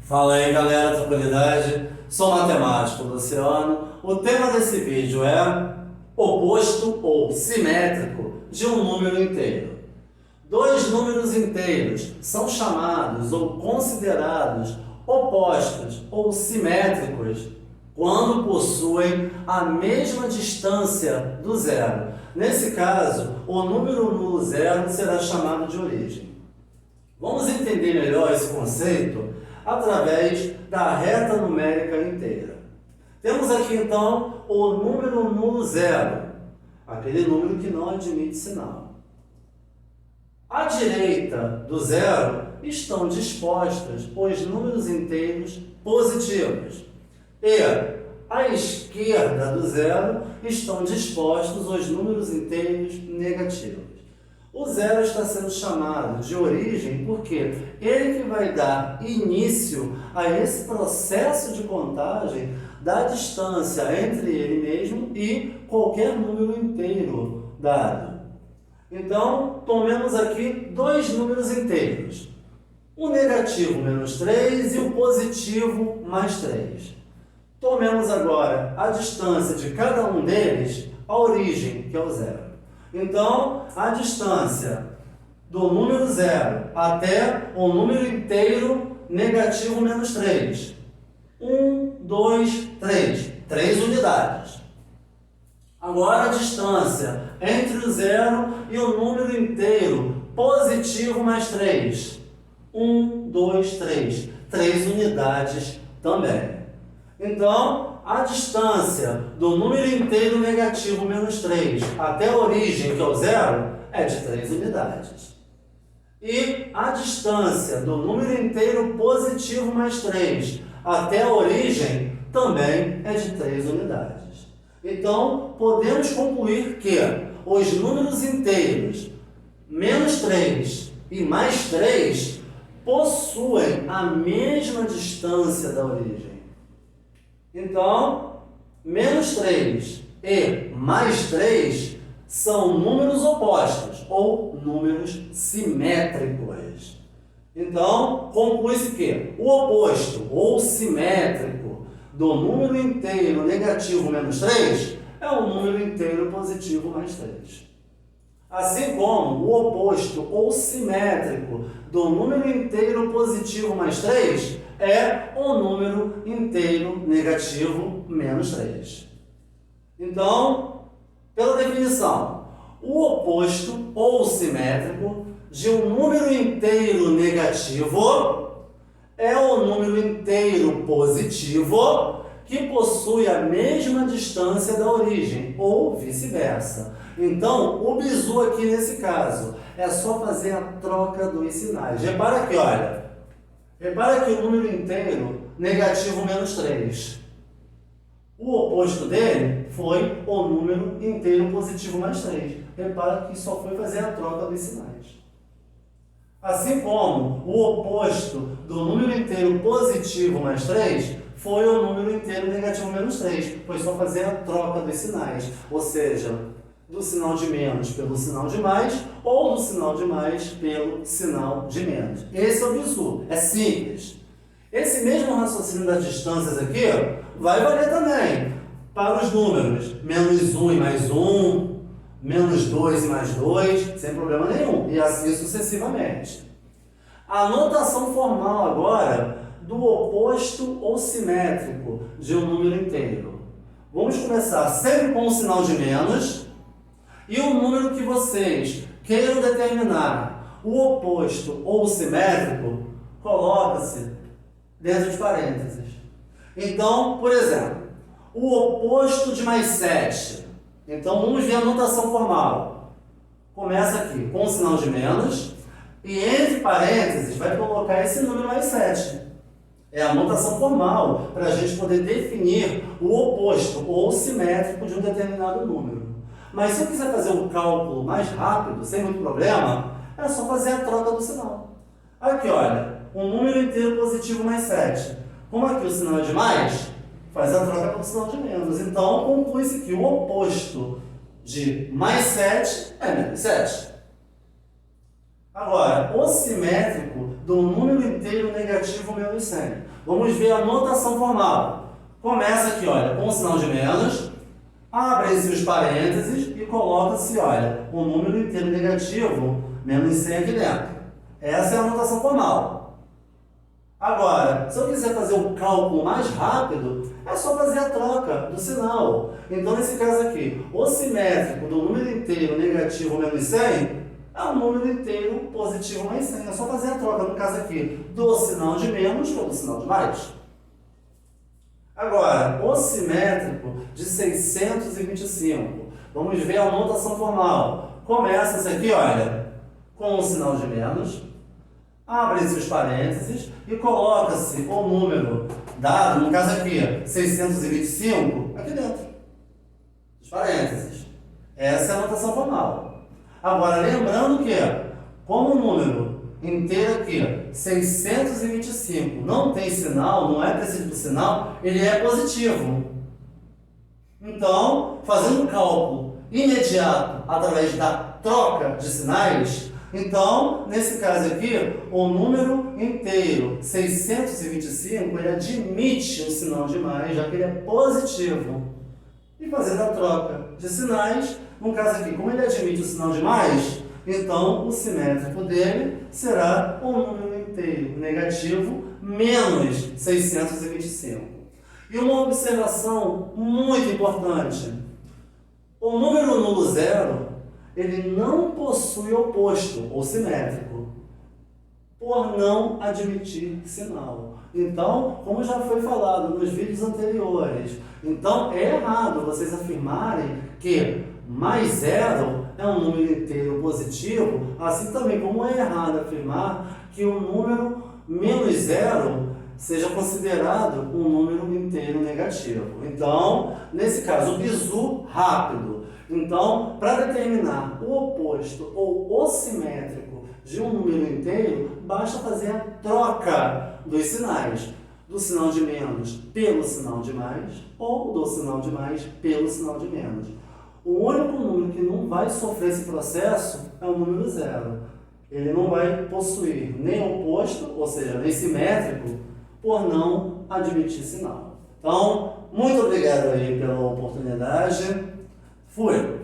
Fala aí galera, tranquilidade? Sou matemático Luciano. O tema desse vídeo é oposto ou simétrico de um número inteiro. Dois números inteiros são chamados ou considerados opostos ou simétricos quando possuem a mesma distância do zero. Nesse caso, o número nulo zero será chamado de origem. Vamos entender melhor esse conceito através da reta numérica inteira. Temos aqui então o número nulo zero, aquele número que não admite sinal. À direita do zero estão dispostos os números inteiros positivos e à esquerda do zero estão dispostos os números inteiros negativos. O zero está sendo chamado de origem porque ele que vai dar início a esse processo de contagem da distância entre ele mesmo e qualquer número inteiro dado. Então, tomemos aqui dois números inteiros. O negativo menos 3 e o positivo mais 3. Tomemos agora a distância de cada um deles, a origem, que é o zero. Então, a distância do número zero até o número inteiro negativo menos 3. 1, 2, 3. 3 unidades. Agora a distância entre o zero e o número inteiro positivo mais 3. 1, 2, 3. 3 unidades também. Então, a distância do número inteiro negativo menos 3 até a origem, que é o zero, é de 3 unidades. E a distância do número inteiro positivo mais 3 até a origem também é de 3 unidades. Então, podemos concluir que os números inteiros menos 3 e mais 3 possuem a mesma distância da origem. Então, menos 3 e mais 3 são números opostos ou números simétricos. Então, conclui-se que o oposto ou simétrico do número inteiro negativo menos 3 é o número inteiro positivo mais 3. Assim como o oposto ou simétrico do número inteiro positivo mais 3 é o número inteiro negativo menos 3. Então, pela definição, o oposto ou simétrico de um número inteiro negativo é o número inteiro positivo que possui a mesma distância da origem, ou vice-versa. Então, o bizu aqui nesse caso é só fazer a troca dos sinais. Repara aqui, olha. Repara que o número inteiro negativo menos 3. O oposto dele foi o número inteiro positivo mais 3. Repara que só foi fazer a troca dos sinais. Assim como o oposto do número inteiro positivo mais 3 foi o número inteiro negativo menos 3. Foi só fazer a troca dos sinais. Ou seja, do sinal de menos pelo sinal de mais, ou do sinal de mais pelo sinal de menos. Esse é o bizu, é simples. Esse mesmo raciocínio das distâncias aqui vai valer também para os números menos 1 e mais 1, menos 2 e mais 2, sem problema nenhum, e assim sucessivamente. A notação formal agora do oposto ou simétrico de um número inteiro. Vamos começar sempre com o sinal de menos. E o número que vocês queiram determinar o oposto ou simétrico, coloca-se dentro de parênteses. Então, por exemplo, o oposto de mais 7. Então, vamos ver a notação formal. Começa aqui com o sinal de menos e entre parênteses vai colocar esse número mais 7. É a notação formal para a gente poder definir o oposto ou simétrico de um determinado número. Mas se eu quiser fazer um cálculo mais rápido, sem muito problema, é só fazer a troca do sinal. Aqui, olha, um número inteiro positivo mais 7. Como aqui o sinal é de mais, faz a troca pelo sinal de menos. Então, conclui-se que o oposto de mais 7 é menos 7. Agora, o simétrico do número inteiro negativo menos 100. Vamos ver a notação formal. Começa aqui, olha, com o sinal de menos, abre-se os parênteses e coloca-se, olha, o número inteiro negativo menos 100 aqui dentro. Essa é a notação formal. Agora, se eu quiser fazer um cálculo mais rápido, é só fazer a troca do sinal. Então, nesse caso aqui, o simétrico do número inteiro negativo menos 100 é um número inteiro positivo mais 100. É só fazer a troca, no caso aqui, do sinal de menos pelo sinal de mais. Agora, o simétrico de 625. Vamos ver a notação formal. Começa-se aqui, olha, com o sinal de menos, abre-se os parênteses e coloca-se o número dado, no caso aqui, 625, aqui dentro dos parênteses. Essa é a notação formal. Agora, lembrando que, como o número inteiro aqui, 625, não tem sinal, não é precedido de sinal, ele é positivo. Então, fazendo um cálculo imediato através da troca de sinais, então, nesse caso aqui, o número inteiro 625, ele admite o sinal de mais, já que ele é positivo. E fazendo a troca de sinais, no caso aqui, como ele admite o sinal de mais, então o simétrico dele será o número inteiro negativo menos 625. E uma observação muito importante: o número nulo zero, ele não possui oposto ou simétrico, por não admitir sinal. Então, como já foi falado nos vídeos anteriores, então é errado vocês afirmarem que mais zero é um número inteiro positivo, assim também como é errado afirmar que o número menos zero seja considerado um número inteiro negativo. Então, nesse caso, o bizu rápido. Então, para determinar o oposto ou o simétrico de um número inteiro, basta fazer a troca dos sinais, do sinal de menos pelo sinal de mais ou do sinal de mais pelo sinal de menos. O único número que não vai sofrer esse processo é o número zero. Ele não vai possuir nem oposto, ou seja, nem simétrico, por não admitir sinal. Então, muito obrigado aí pela oportunidade. Fui!